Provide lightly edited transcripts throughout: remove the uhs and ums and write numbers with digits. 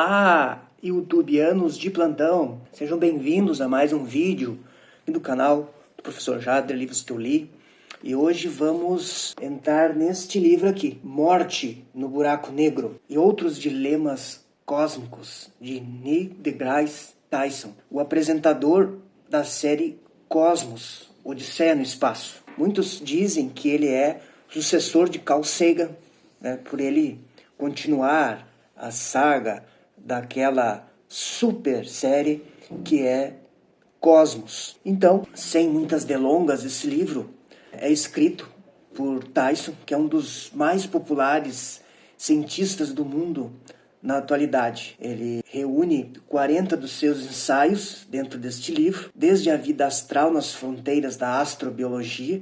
Olá, youtubianos de plantão! Sejam bem-vindos a mais um vídeo do canal do Professor Jadre, livros que eu li. E hoje vamos entrar neste livro aqui, Morte no Buraco Negro e Outros Dilemas Cósmicos, de Neil deGrasse Tyson, o apresentador da série Cosmos, Odisseia no Espaço. Muitos dizem que ele é sucessor de Carl Sagan, né, por ele continuar a saga daquela super série que é Cosmos. Então, sem muitas delongas, esse livro é escrito por Tyson, que é um dos mais populares cientistas do mundo na atualidade. Ele reúne 40 dos seus ensaios dentro deste livro, desde a vida astral nas fronteiras da astrobiologia,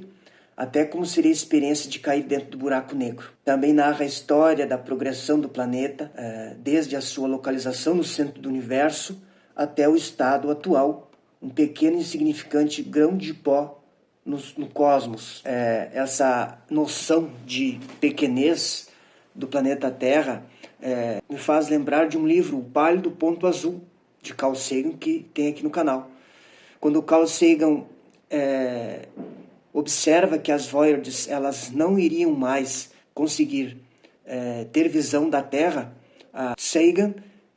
até como seria a experiência de cair dentro do buraco negro. Também narra a história da progressão do planeta, desde a sua localização no centro do universo até o estado atual, um pequeno e insignificante grão de pó no cosmos. Essa noção de pequenez do planeta Terra me faz lembrar de um livro, O Pálido Ponto Azul, de Carl Sagan, que tem aqui no canal. Quando o Carl Sagan observa que as Voyagers elas não iriam mais conseguir ter visão da Terra, a Sagan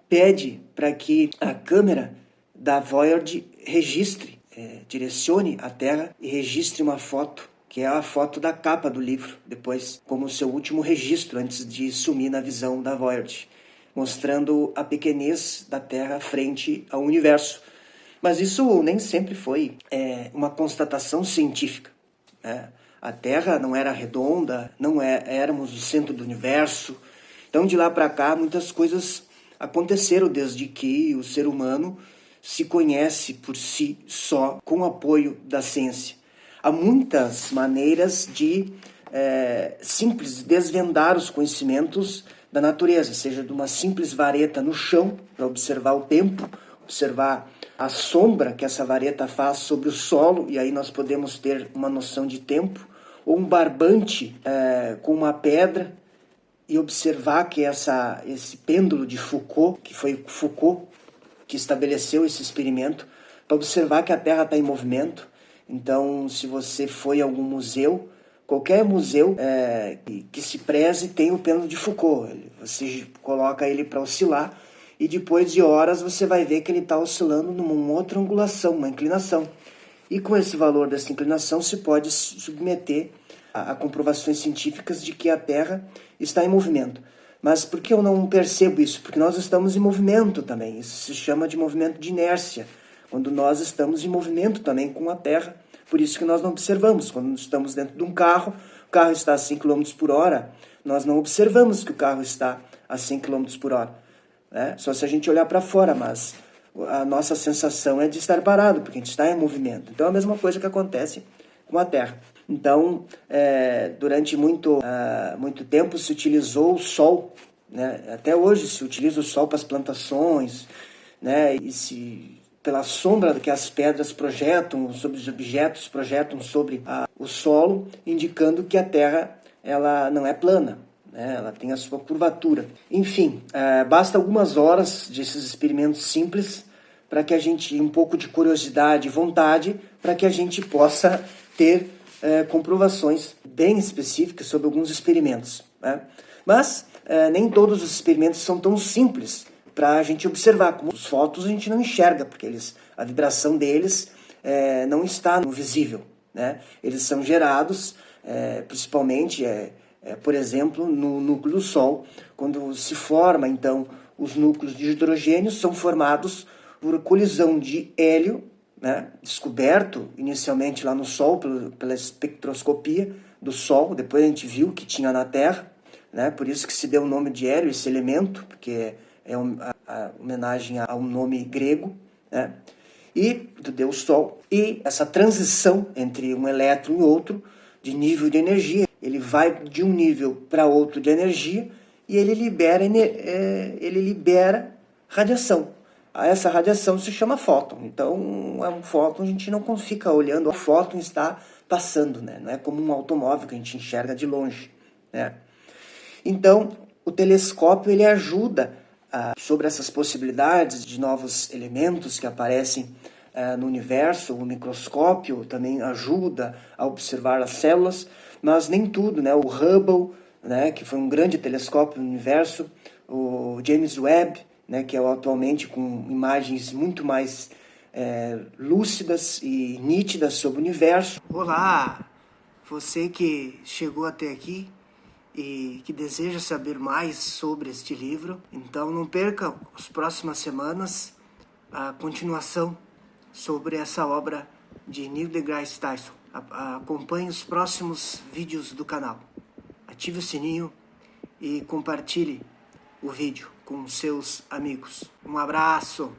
pede para que a câmera da Voyager registre, direcione a Terra e registre uma foto, que é a foto da capa do livro, depois, como seu último registro antes de sumir na visão da Voyager, mostrando a pequenez da Terra frente ao universo. Mas isso nem sempre foi uma constatação científica. A Terra não era redonda, não éramos o centro do universo. Então, de lá para cá, muitas coisas aconteceram desde que o ser humano se conhece por si só, com o apoio da ciência. Há muitas maneiras de simples desvendar os conhecimentos da natureza, seja de uma simples vareta no chão, para observar o tempo, observar a sombra que essa vareta faz sobre o solo, e aí nós podemos ter uma noção de tempo, ou um barbante com uma pedra, e observar que esse pêndulo de Foucault, que foi Foucault que estabeleceu esse experimento, para observar que a Terra está em movimento. Então, se você foi a algum museu, qualquer museu que se preze tem o pêndulo de Foucault. Você coloca ele para oscilar, e depois de horas você vai ver que ele está oscilando numa outra angulação, uma inclinação. E com esse valor dessa inclinação se pode submeter a comprovações científicas de que a Terra está em movimento. Mas por que eu não percebo isso? Porque nós estamos em movimento também. Isso se chama de movimento de inércia, quando nós estamos em movimento também com a Terra. Por isso que nós não observamos. Quando estamos dentro de um carro, o carro está a 100 km por hora, nós não observamos que o carro está a 100 km por hora. Só se a gente olhar para fora, mas a nossa sensação é de estar parado, porque a gente está em movimento. Então é a mesma coisa que acontece com a Terra. Então, durante muito tempo se utilizou o Sol, né? Até hoje se utiliza o Sol para as plantações, né? E pela sombra que as pedras projetam sobre os objetos, projetam sobre o solo, indicando que a Terra ela não é plana. Ela tem a sua curvatura. Enfim, basta algumas horas desses experimentos simples para que a gente, um pouco de curiosidade e vontade, para que a gente possa ter comprovações bem específicas sobre alguns experimentos. Mas nem todos os experimentos são tão simples para a gente observar. Como os fótons a gente não enxerga, porque a vibração deles não está no visível. Eles são gerados principalmente... por exemplo, no núcleo do Sol, quando se forma, então, os núcleos de hidrogênio são formados por colisão de hélio, descoberto inicialmente lá no Sol, pela espectroscopia do Sol, depois a gente viu que tinha na Terra, por isso que se deu o nome de hélio, esse elemento, porque é a homenagem a um nome grego, e do Deus Sol, e essa transição entre um elétron e outro, de nível de energia. Ele vai de um nível para outro de energia e ele libera radiação. Essa radiação se chama fóton. Então, um fóton a gente não fica olhando, o fóton está passando, não é como um automóvel que a gente enxerga de longe. Então, o telescópio ele ajuda sobre essas possibilidades de novos elementos que aparecem no universo. O microscópio também ajuda a observar as células, mas nem tudo, né? O Hubble, né, que foi um grande telescópio no universo, o James Webb, né, que é atualmente com imagens muito mais lúcidas e nítidas sobre o universo. Olá, você que chegou até aqui e que deseja saber mais sobre este livro, então não perca as próximas semanas a continuação sobre essa obra de Neil deGrasse Tyson. Acompanhe os próximos vídeos do canal. Ative o sininho e compartilhe o vídeo com seus amigos. Um abraço!